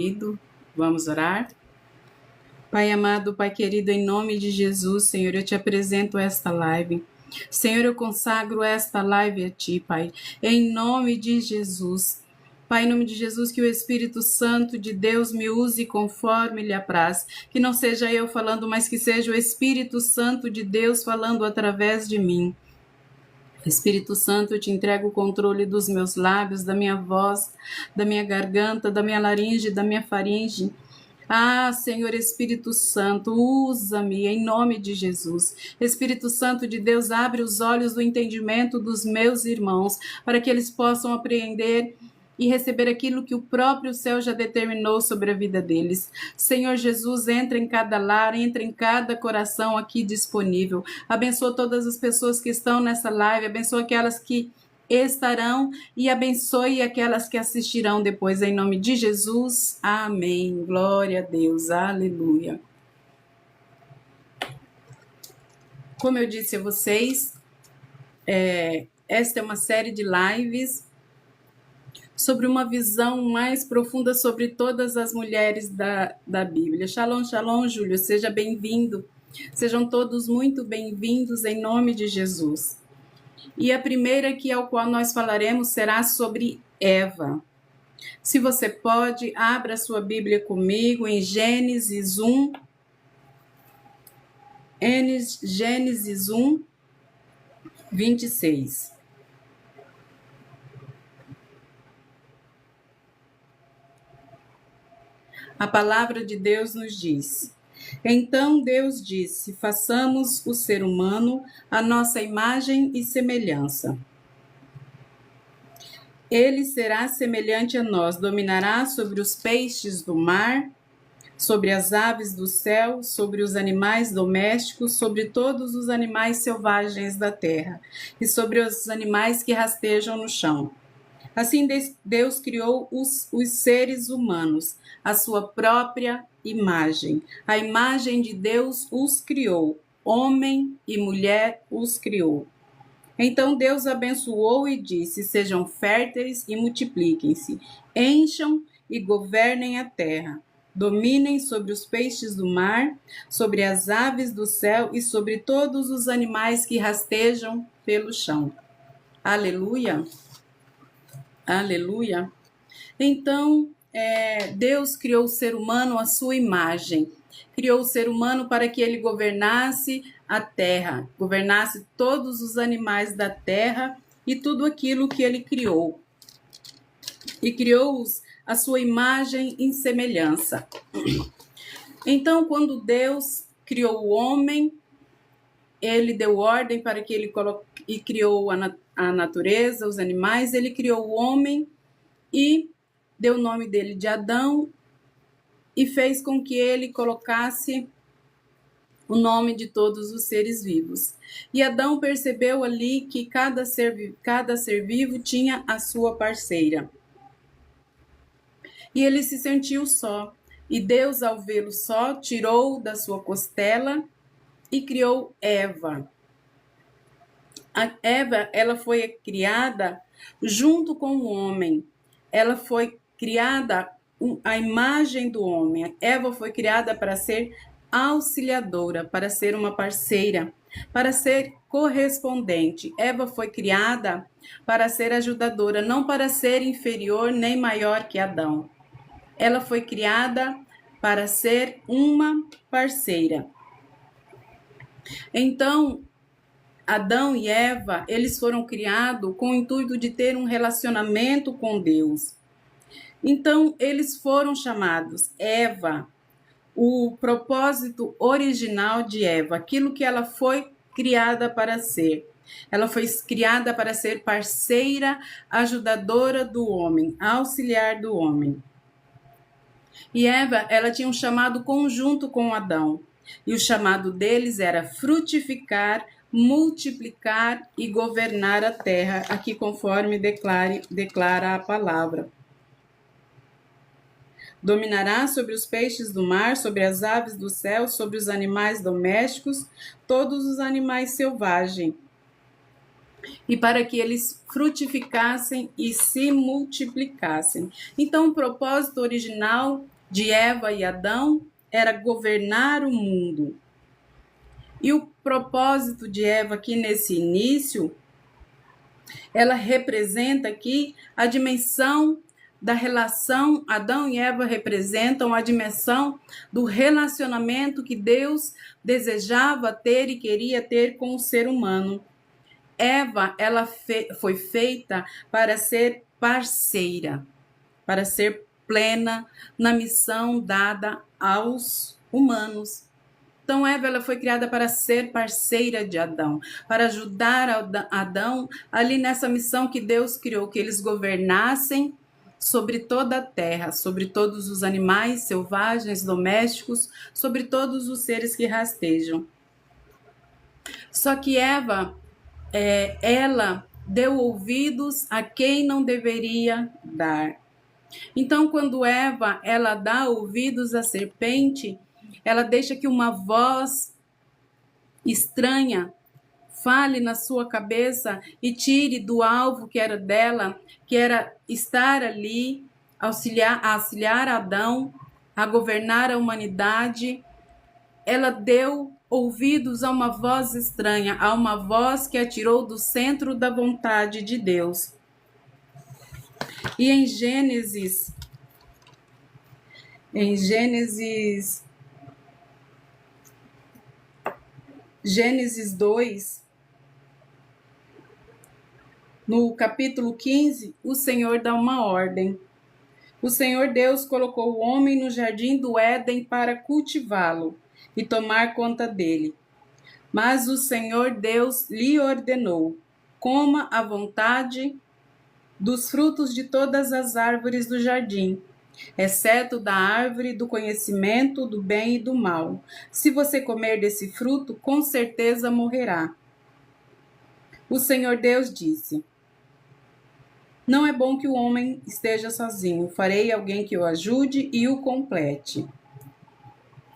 querido, vamos orar? Pai amado, Pai querido, em nome de Jesus, Senhor, eu te apresento esta live. Senhor, eu consagro esta live a Ti, Pai, em nome de Jesus. Pai, em nome de Jesus, que o Espírito Santo de Deus me use conforme lhe apraz. Que não seja eu falando, mas que seja o Espírito Santo de Deus falando através de mim. Espírito Santo, eu te entrego o controle dos meus lábios, da minha voz, da minha garganta, da minha laringe, da minha faringe. Ah, Senhor Espírito Santo, usa-me em nome de Jesus. Espírito Santo de Deus, abre os olhos do entendimento dos meus irmãos, para que eles possam apreender e receber aquilo que o próprio céu já determinou sobre a vida deles. Senhor Jesus, entra em cada lar, entra em cada coração aqui disponível. Abençoa todas as pessoas que estão nessa live, abençoa aquelas que estarão e abençoe aquelas que assistirão depois, em nome de Jesus. Amém. Glória a Deus. Aleluia. Como eu disse a vocês, esta é uma série de lives sobre uma visão mais profunda sobre todas as mulheres da Bíblia. Shalom, shalom, Júlio, seja bem-vindo. Sejam todos muito bem-vindos em nome de Jesus. E a primeira ao qual nós falaremos será sobre Eva. Se você pode, abra sua Bíblia comigo em Gênesis 1. Gênesis 1, 26. A palavra de Deus nos diz: Então Deus disse: façamos o ser humano à nossa imagem e semelhança. Ele será semelhante a nós, dominará sobre os peixes do mar, sobre as aves do céu, sobre os animais domésticos, sobre todos os animais selvagens da terra e sobre os animais que rastejam no chão. Assim Deus criou os seres humanos, a sua própria imagem. A imagem de Deus os criou, homem e mulher os criou. Então Deus abençoou e disse: sejam férteis e multipliquem-se, encham e governem a terra. Dominem sobre os peixes do mar, sobre as aves do céu e sobre todos os animais que rastejam pelo chão. Aleluia! Aleluia! Então, Deus criou o ser humano à sua imagem. Criou o ser humano para que ele governasse a terra, governasse todos os animais da terra e tudo aquilo que ele criou. E criou-os à sua imagem e semelhança. Então, quando Deus criou o homem, ele deu ordem para que ele criou a natureza, os animais, ele criou o homem e deu o nome dele de Adão e fez com que ele colocasse o nome de todos os seres vivos. E Adão percebeu ali que cada ser vivo tinha a sua parceira. E ele se sentiu só. E Deus, ao vê-lo só, tirou da sua costela e criou Eva. A Eva, ela foi criada junto com o homem. Ela foi criada à imagem do homem. Eva foi criada para ser auxiliadora, para ser uma parceira, para ser correspondente. Eva foi criada para ser ajudadora, não para ser inferior nem maior que Adão. Ela foi criada para ser uma parceira. Então, Adão e Eva, eles foram criados com o intuito de ter um relacionamento com Deus. Então, eles foram chamados Eva, o propósito original de Eva, aquilo que ela foi criada para ser. Ela foi criada para ser parceira, ajudadora do homem, auxiliar do homem. E Eva, ela tinha um chamado conjunto com Adão. E o chamado deles era frutificar, multiplicar e governar a terra, aqui conforme declara a palavra. Dominará sobre os peixes do mar, sobre as aves do céu, sobre os animais domésticos, todos os animais selvagens. E para que eles frutificassem e se multiplicassem. Então, o propósito original de Eva e Adão era governar o mundo. E o propósito de Eva aqui nesse início, ela representa aqui a dimensão da relação. Adão e Eva representam a dimensão do relacionamento que Deus desejava ter e queria ter com o ser humano. Eva, ela foi feita para ser parceira, para ser plena na missão dada aos humanos. Então, Eva, ela foi criada para ser parceira de Adão, para ajudar Adão ali nessa missão que Deus criou, que eles governassem sobre toda a terra, sobre todos os animais selvagens, domésticos, sobre todos os seres que rastejam. Só que Eva, ela deu ouvidos a quem não deveria dar. Então, quando Eva, ela dá ouvidos à serpente, ela deixa que uma voz estranha fale na sua cabeça e tire do alvo que era dela, que era estar ali, auxiliar Adão a governar a humanidade. Ela deu ouvidos a uma voz estranha, a uma voz que a tirou do centro da vontade de Deus. E em Gênesis 2, no capítulo 15, o Senhor dá uma ordem. O Senhor Deus colocou o homem no jardim do Éden para cultivá-lo e tomar conta dele. Mas o Senhor Deus lhe ordenou: coma à vontade dos frutos de todas as árvores do jardim, exceto da árvore do conhecimento do bem e do mal. Se você comer desse fruto, com certeza morrerá. O Senhor Deus disse: não é bom que o homem esteja sozinho. Farei alguém que o ajude e o complete.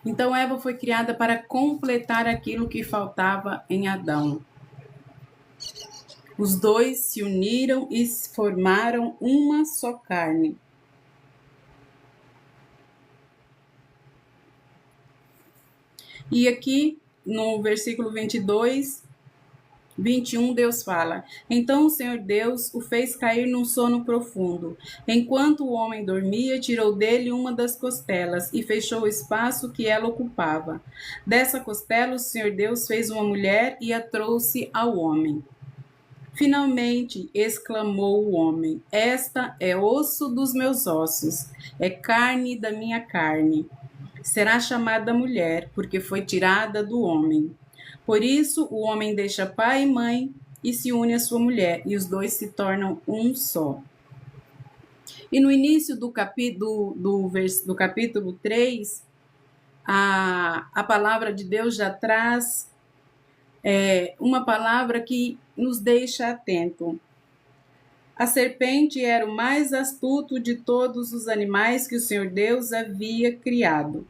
Então Eva foi criada para completar aquilo que faltava em Adão. Os dois se uniram e formaram uma só carne. E aqui no versículo 21, Deus fala: então o Senhor Deus o fez cair num sono profundo. Enquanto o homem dormia, tirou dele uma das costelas e fechou o espaço que ela ocupava. Dessa costela o Senhor Deus fez uma mulher e a trouxe ao homem. Finalmente, exclamou o homem: esta é osso dos meus ossos, é carne da minha carne. Será chamada mulher, porque foi tirada do homem. Por isso, o homem deixa pai e mãe e se une à sua mulher, e os dois se tornam um só. E no início do capítulo 3, a palavra de Deus já traz uma palavra que nos deixa atento. A serpente era o mais astuto de todos os animais que o Senhor Deus havia criado.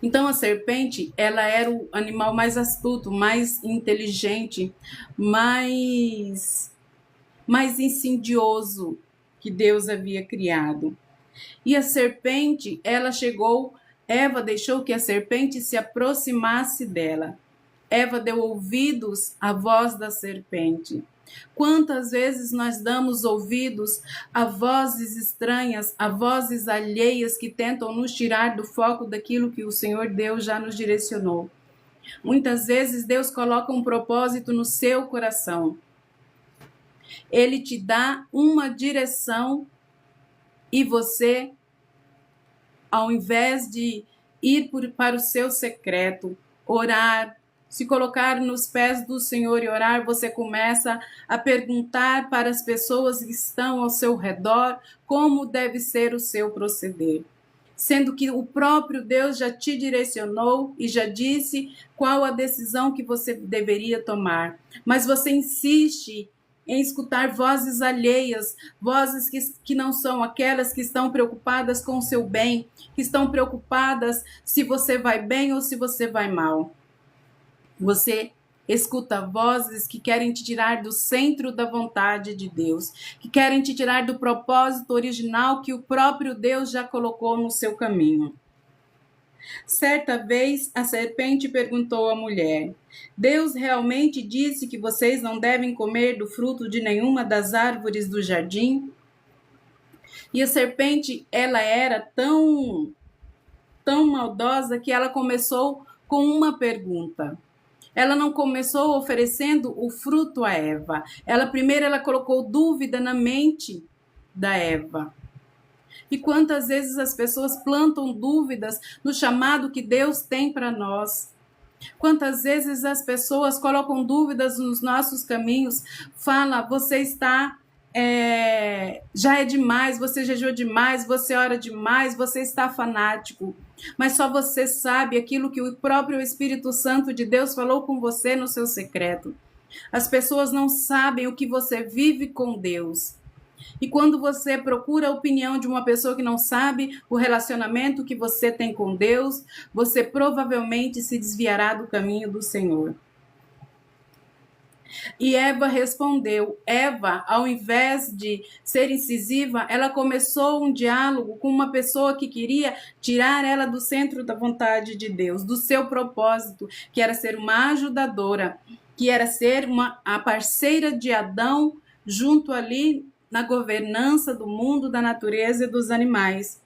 Então, a serpente, ela era o animal mais astuto, mais inteligente, mais insidioso que Deus havia criado. E a serpente, Eva deixou que a serpente se aproximasse dela. Eva deu ouvidos à voz da serpente. Quantas vezes nós damos ouvidos a vozes estranhas, a vozes alheias que tentam nos tirar do foco daquilo que o Senhor Deus já nos direcionou. Muitas vezes Deus coloca um propósito no seu coração. Ele te dá uma direção e você, ao invés de ir para o seu secreto, orar, se colocar nos pés do Senhor e orar, você começa a perguntar para as pessoas que estão ao seu redor como deve ser o seu proceder. Sendo que o próprio Deus já te direcionou e já disse qual a decisão que você deveria tomar. Mas você insiste em escutar vozes alheias, vozes que não são aquelas que estão preocupadas com o seu bem, que estão preocupadas se você vai bem ou se você vai mal. Você Escuta vozes que querem te tirar do centro da vontade de Deus, que querem te tirar do propósito original que o próprio Deus já colocou no seu caminho. Certa vez, a serpente perguntou à mulher: Deus realmente disse que vocês não devem comer do fruto de nenhuma das árvores do jardim? E a serpente, ela era tão maldosa que ela começou com uma pergunta. Ela não começou oferecendo o fruto a Eva. Primeiro ela colocou dúvida na mente da Eva. E quantas vezes as pessoas plantam dúvidas no chamado que Deus tem para nós? Quantas vezes as pessoas colocam dúvidas nos nossos caminhos? Fala, você está... já é demais, você jejuou demais, você ora demais, você está fanático. Mas só você sabe aquilo que o próprio Espírito Santo de Deus falou com você no seu secreto. As pessoas não sabem o que você vive com Deus. E quando você procura a opinião de uma pessoa que não sabe o relacionamento que você tem com Deus, você provavelmente se desviará do caminho do Senhor. E Eva respondeu. Eva, ao invés de ser incisiva, ela começou um diálogo com uma pessoa que queria tirar ela do centro da vontade de Deus, do seu propósito, que era ser uma ajudadora, que era ser a parceira de Adão junto ali na governança do mundo, da natureza e dos animais.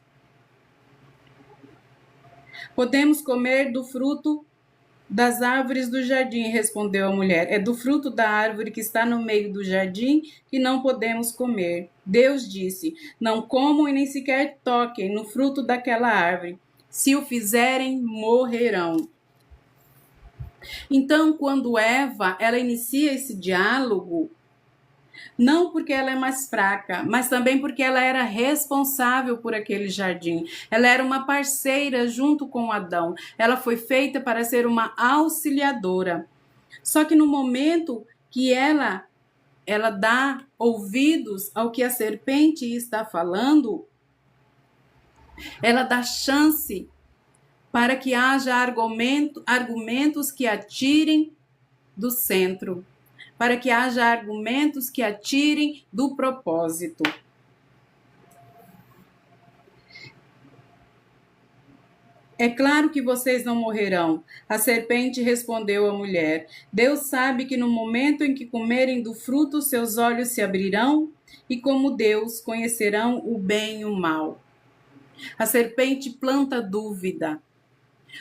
Podemos comer do fruto das árvores do jardim, respondeu a mulher. É do fruto da árvore que está no meio do jardim que não podemos comer. Deus disse: não comam e nem sequer toquem no fruto daquela árvore. Se o fizerem, morrerão. Então, quando Eva, ela inicia esse diálogo, não porque ela é mais fraca, mas também porque ela era responsável por aquele jardim. Ela era uma parceira junto com Adão. Ela foi feita para ser uma auxiliadora. Só que no momento que ela dá ouvidos ao que a serpente está falando, ela dá chance para que haja argumentos que a tirem do centro, para que haja argumentos que a tirem do propósito. É claro que vocês não morrerão, a serpente respondeu à mulher. Deus sabe que no momento em que comerem do fruto, seus olhos se abrirão e, como Deus, conhecerão o bem e o mal. A serpente planta dúvida.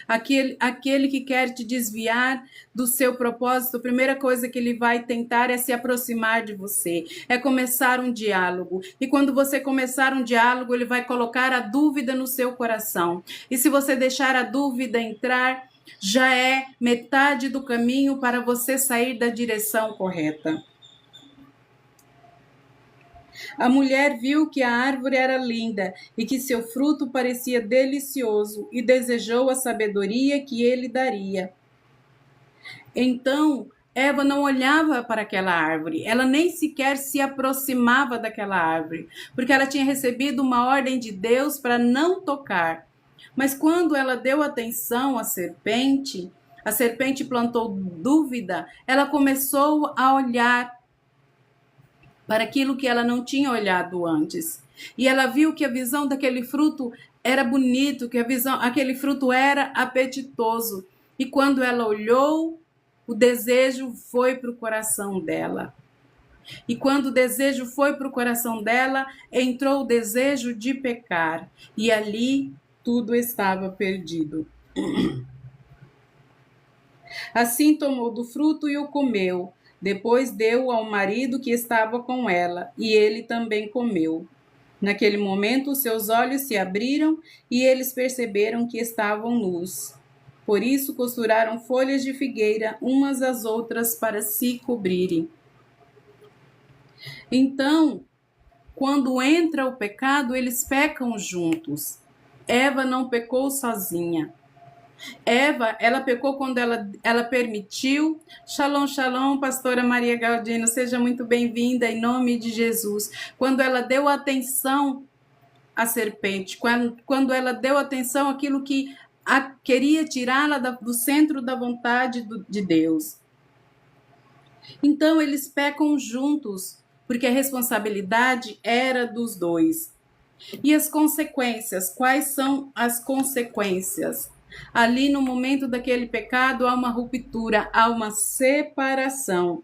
Aquele que quer te desviar do seu propósito, a primeira coisa que ele vai tentar é se aproximar de você, é começar um diálogo. E quando você começar um diálogo, ele vai colocar a dúvida no seu coração. E se você deixar a dúvida entrar, já é metade do caminho para você sair da direção correta. A mulher viu que a árvore era linda e que seu fruto parecia delicioso e desejou a sabedoria que ele daria. Então, Eva não olhava para aquela árvore, ela nem sequer se aproximava daquela árvore, porque ela tinha recebido uma ordem de Deus para não tocar. Mas quando ela deu atenção à serpente, a serpente plantou dúvida, ela começou a olhar para aquilo que ela não tinha olhado antes. E ela viu que a visão daquele fruto era bonito, que aquele fruto era apetitoso. E quando ela olhou, o desejo foi para o coração dela. E quando o desejo foi para o coração dela, entrou o desejo de pecar. E ali tudo estava perdido. Assim tomou do fruto e o comeu. Depois deu ao marido que estava com ela, e ele também comeu. Naquele momento, seus olhos se abriram e eles perceberam que estavam nus. Por isso, costuraram folhas de figueira umas às outras para se cobrirem. Então, quando entra o pecado, eles pecam juntos. Eva não pecou sozinha. Eva, ela pecou quando ela permitiu. Shalom, shalom, pastora Maria Galdino, seja muito bem-vinda em nome de Jesus. Quando ela deu atenção à serpente, quando ela deu atenção àquilo que queria tirá-la do centro da vontade de Deus. Então eles pecam juntos, porque a responsabilidade era dos dois. E as consequências? Quais são as consequências? Ali no momento daquele pecado há uma ruptura, há uma separação.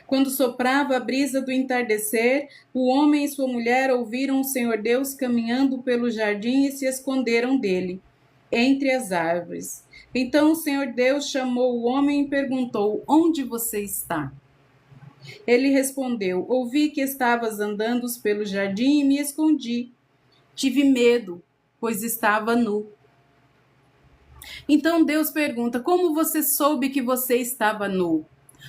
Quando soprava a brisa do entardecer, o homem e sua mulher ouviram o Senhor Deus caminhando pelo jardim e se esconderam dele, entre as árvores. Então o Senhor Deus chamou o homem e perguntou: Onde você está? Ele respondeu: Ouvi que estavas andando pelo jardim e me escondi. Tive medo, pois estava nu. Então Deus pergunta: Como você soube que você estava nu?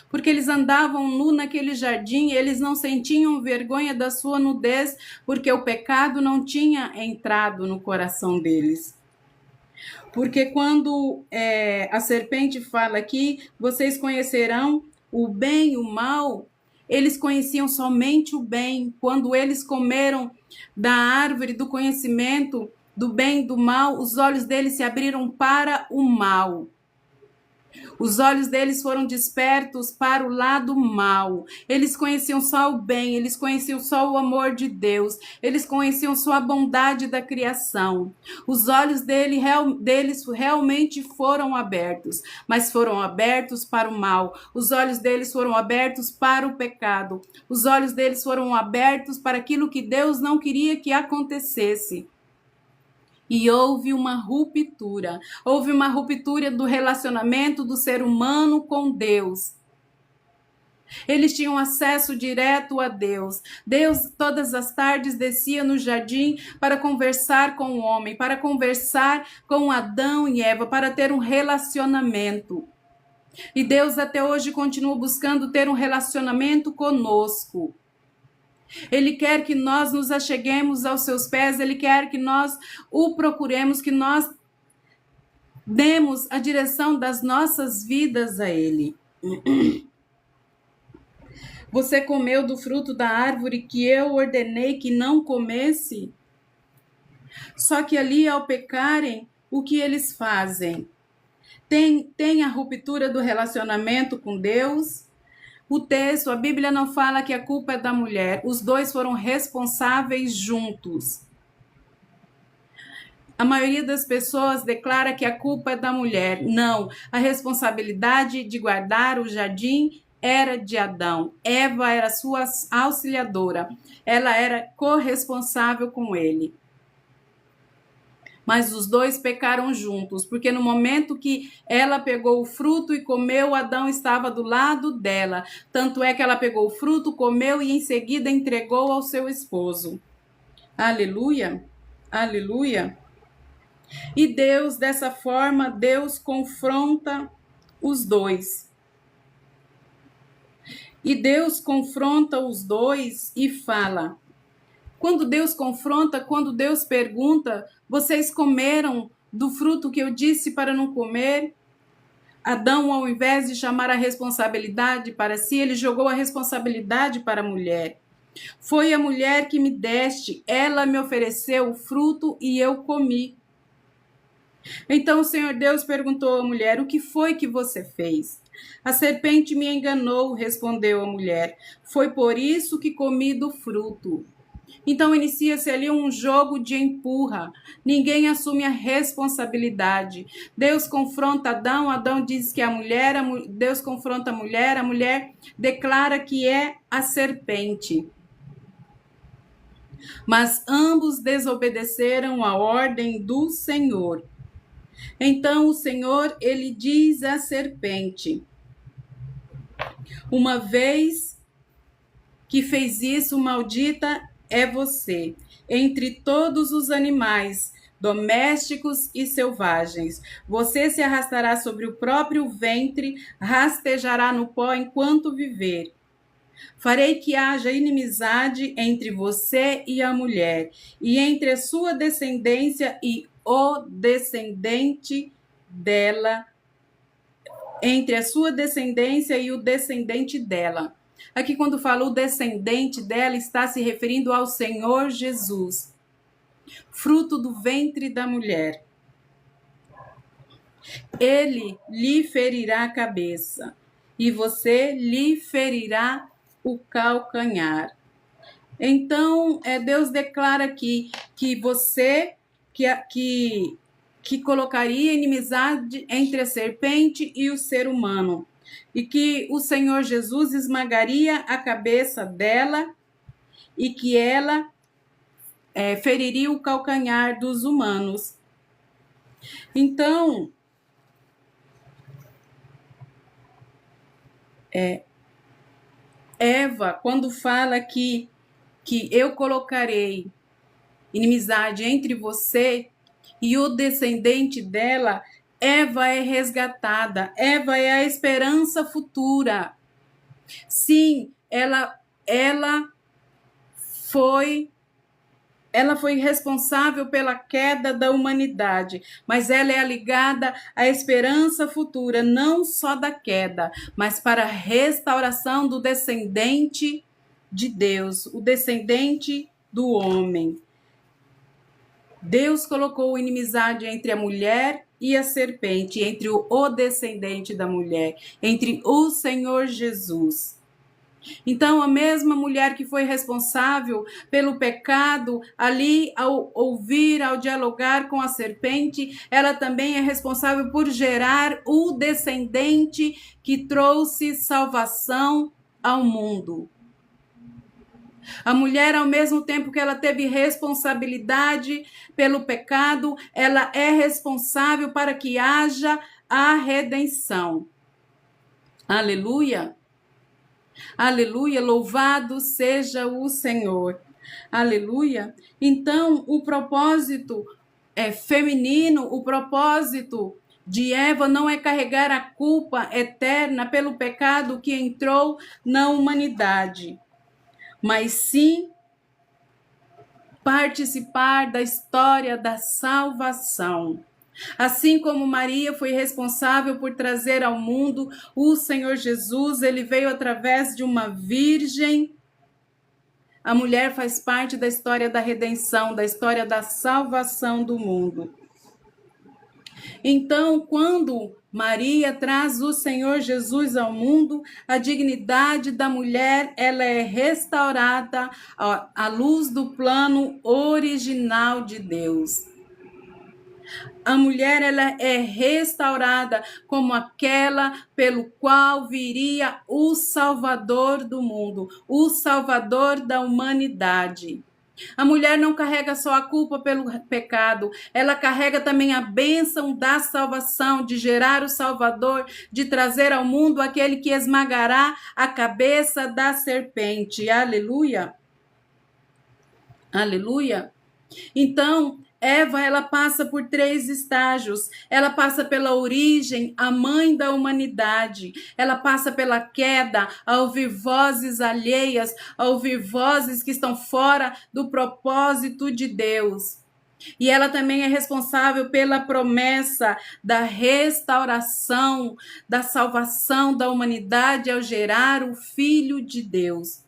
Porque eles andavam nu naquele jardim, eles não sentiam vergonha da sua nudez, porque o pecado não tinha entrado no coração deles. Porque quando a serpente fala aqui, vocês conhecerão o bem e o mal, eles conheciam somente o bem. Quando eles comeram da árvore do conhecimento do bem e do mal, os olhos deles se abriram para o mal. Os olhos deles foram despertos para o lado mal. Eles conheciam só o bem, eles conheciam só o amor de Deus, eles conheciam só a bondade da criação. Os olhos deles realmente foram abertos, mas foram abertos para o mal. Os olhos deles foram abertos para o pecado. Os olhos deles foram abertos para aquilo que Deus não queria que acontecesse. E houve uma ruptura do relacionamento do ser humano com Deus. Eles tinham acesso direto a Deus. Deus, todas as tardes, descia no jardim para conversar com o homem, para conversar com Adão e Eva, para ter um relacionamento. E Deus até hoje continua buscando ter um relacionamento conosco. Ele quer que nós nos acheguemos aos seus pés, ele quer que nós o procuremos, que nós demos a direção das nossas vidas a ele. Você comeu do fruto da árvore que eu ordenei que não comesse? Só que ali, ao pecarem, o que eles fazem? Tem a ruptura do relacionamento com Deus. O texto, a Bíblia não fala que a culpa é da mulher. Os dois foram responsáveis juntos. A maioria das pessoas declara que a culpa é da mulher. Não, a responsabilidade de guardar o jardim era de Adão. Eva era sua auxiliadora. Ela era corresponsável com ele. Mas os dois pecaram juntos, porque no momento que ela pegou o fruto e comeu, Adão estava do lado dela. Tanto é que ela pegou o fruto, comeu e em seguida entregou ao seu esposo. Aleluia, aleluia. E Deus, dessa forma, Deus confronta os dois. E Deus confronta os dois e fala... Quando Deus confronta, quando Deus pergunta, vocês comeram do fruto que eu disse para não comer? Adão, ao invés de chamar a responsabilidade para si, ele jogou a responsabilidade para a mulher. Foi a mulher que me deste, ela me ofereceu o fruto e eu comi. Então o Senhor Deus perguntou à mulher: o que foi que você fez? A serpente me enganou, respondeu a mulher. Foi por isso que comi do fruto. Então inicia-se ali um jogo de empurra. Ninguém assume a responsabilidade. Deus confronta Adão, Adão diz que é a mulher, Deus confronta a mulher declara que é a serpente. Mas ambos desobedeceram a ordem do Senhor. Então o Senhor, ele diz à serpente: uma vez que fez isso, maldita é você, entre todos os animais, domésticos e selvagens. Você se arrastará sobre o próprio ventre, rastejará no pó enquanto viver. Farei que haja inimizade entre você e a mulher, e entre a sua descendência e o descendente dela, entre a sua descendência e o descendente dela. Aqui, quando fala o descendente dela, está se referindo ao Senhor Jesus, fruto do ventre da mulher. Ele lhe ferirá a cabeça e você lhe ferirá o calcanhar. Então, Deus declara aqui que você que colocaria inimizade entre a serpente e o ser humano, e que o Senhor Jesus esmagaria a cabeça dela e que ela feriria o calcanhar dos humanos. Então, Eva, quando fala que eu colocarei inimizade entre você e o descendente dela, Eva é resgatada, Eva é a esperança futura. Sim, ela foi responsável pela queda da humanidade, mas ela é ligada à esperança futura, não só da queda, mas para a restauração do descendente de Deus, o descendente do homem. Deus colocou inimizade entre a mulher e a serpente, entre o descendente da mulher, entre o Senhor Jesus. Então, a mesma mulher que foi responsável pelo pecado, ali, ao ouvir, ao dialogar com a serpente, ela também é responsável por gerar o descendente que trouxe salvação ao mundo. A mulher, ao mesmo tempo que ela teve responsabilidade pelo pecado, ela é responsável para que haja a redenção. Aleluia! Aleluia! Louvado seja o Senhor. Aleluia! Então, o propósito feminino, o propósito de Eva não é carregar a culpa eterna pelo pecado que entrou na humanidade, mas sim participar da história da salvação. Assim como Maria foi responsável por trazer ao mundo o Senhor Jesus, ele veio através de uma virgem. A mulher faz parte da história da redenção, da história da salvação do mundo. Então, quando Maria traz o Senhor Jesus ao mundo, a dignidade da mulher ela é restaurada à luz do plano original de Deus. A mulher ela é restaurada como aquela pelo qual viria o Salvador do mundo, o Salvador da humanidade. A mulher não carrega só a culpa pelo pecado, ela carrega também a bênção da salvação, de gerar o Salvador, de trazer ao mundo aquele que esmagará a cabeça da serpente. Aleluia! Aleluia! Então, Eva, ela passa por 3 estágios. Ela passa pela origem, a mãe da humanidade. Ela passa pela queda, a ouvir vozes alheias, a ouvir vozes que estão fora do propósito de Deus. E ela também é responsável pela promessa da restauração, da salvação da humanidade ao gerar o Filho de Deus.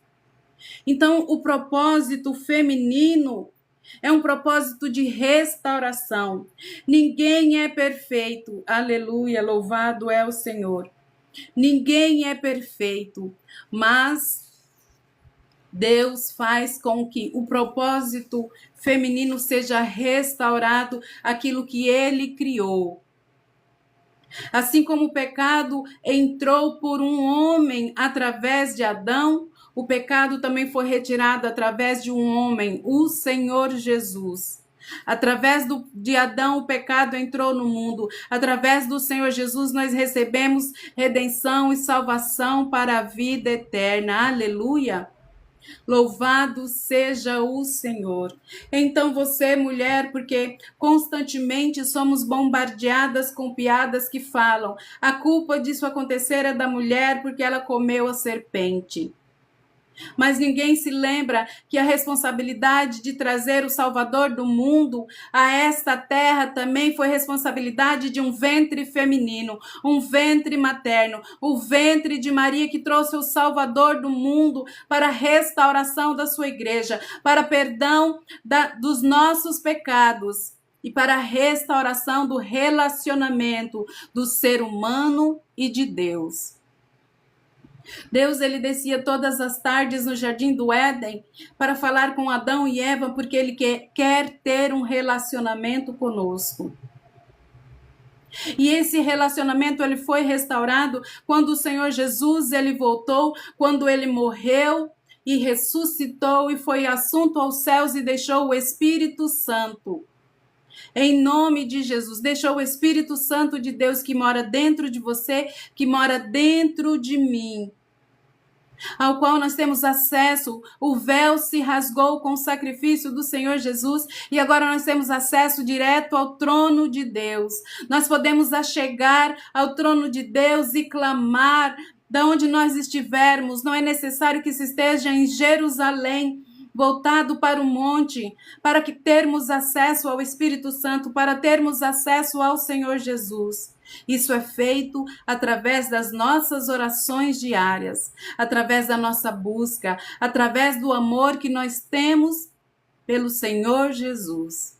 Então, o propósito feminino é um propósito de restauração. Ninguém é perfeito. Aleluia, louvado é o Senhor. Ninguém é perfeito, mas Deus faz com que o propósito feminino seja restaurado, aquilo que ele criou. Assim como o pecado entrou por um homem através de Adão, o pecado também foi retirado através de um homem, o Senhor Jesus. Através de Adão, o pecado entrou no mundo. Através do Senhor Jesus, nós recebemos redenção e salvação para a vida eterna. Aleluia! Louvado seja o Senhor. Então você, mulher, porque constantemente somos bombardeadas com piadas que falam: a culpa disso acontecer é da mulher porque ela comeu a serpente. Mas ninguém se lembra que a responsabilidade de trazer o Salvador do mundo a esta terra também foi responsabilidade de um ventre feminino, um ventre materno, o ventre de Maria que trouxe o Salvador do mundo para a restauração da sua igreja, para perdão dos nossos pecados e para a restauração do relacionamento do ser humano e de Deus. Deus, ele descia todas as tardes no jardim do Éden para falar com Adão e Eva, porque ele quer ter um relacionamento conosco. E esse relacionamento ele foi restaurado quando o Senhor Jesus ele voltou, quando ele morreu e ressuscitou e foi assunto aos céus e deixou o Espírito Santo. Em nome de Jesus, deixou o Espírito Santo de Deus que mora dentro de você, que mora dentro de mim, ao qual nós temos acesso. O véu se rasgou com o sacrifício do Senhor Jesus e agora nós temos acesso direto ao trono de Deus. Nós podemos chegar ao trono de Deus e clamar de onde nós estivermos. Não é necessário que se esteja em Jerusalém, voltado para o monte, para que termos acesso ao Espírito Santo, para termos acesso ao Senhor Jesus. Isso é feito através das nossas orações diárias, através da nossa busca, através do amor que nós temos pelo Senhor Jesus.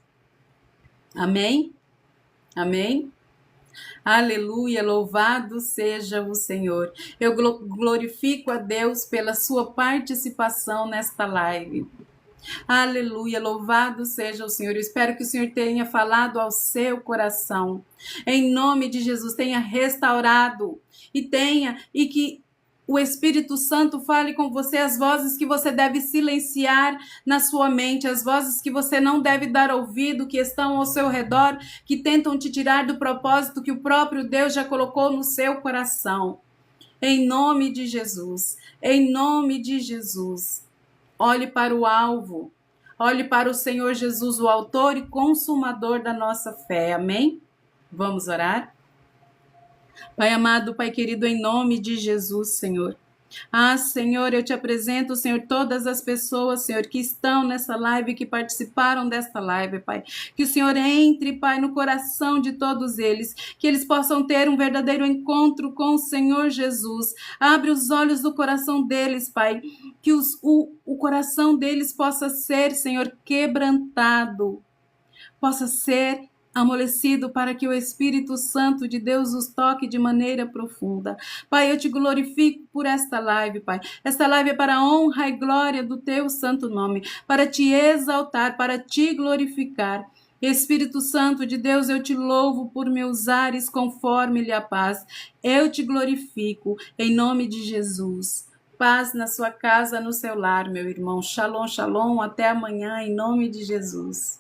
Amém? Amém? Aleluia, louvado seja o Senhor. Eu glorifico a Deus pela sua participação nesta live. Aleluia, louvado seja o Senhor. Eu espero que o Senhor tenha falado ao seu coração. Em nome de Jesus, tenha restaurado e que o Espírito Santo fale com você as vozes que você deve silenciar na sua mente, as vozes que você não deve dar ouvido, que estão ao seu redor, que tentam te tirar do propósito que o próprio Deus já colocou no seu coração. Em nome de Jesus, em nome de Jesus. Olhe para o alvo, olhe para o Senhor Jesus, o autor e consumador da nossa fé. Amém? Vamos orar? Pai amado, Pai querido, em nome de Jesus, Senhor. Senhor, eu te apresento, Senhor, todas as pessoas, Senhor, que estão nessa live, que participaram desta live, Pai. Que o Senhor entre, Pai, no coração de todos eles, que eles possam ter um verdadeiro encontro com o Senhor Jesus. Abre os olhos do coração deles, Pai, que o coração deles possa ser, Senhor, quebrantado, possa ser amolecido para que o Espírito Santo de Deus os toque de maneira profunda. Pai, eu te glorifico por esta live, Pai. Esta live é para a honra e glória do teu santo nome, para te exaltar, para te glorificar. Espírito Santo de Deus, eu te louvo por me usares conforme-lhe a paz. Eu te glorifico em nome de Jesus. Paz na sua casa, no seu lar, meu irmão. Shalom, shalom. Até amanhã, em nome de Jesus.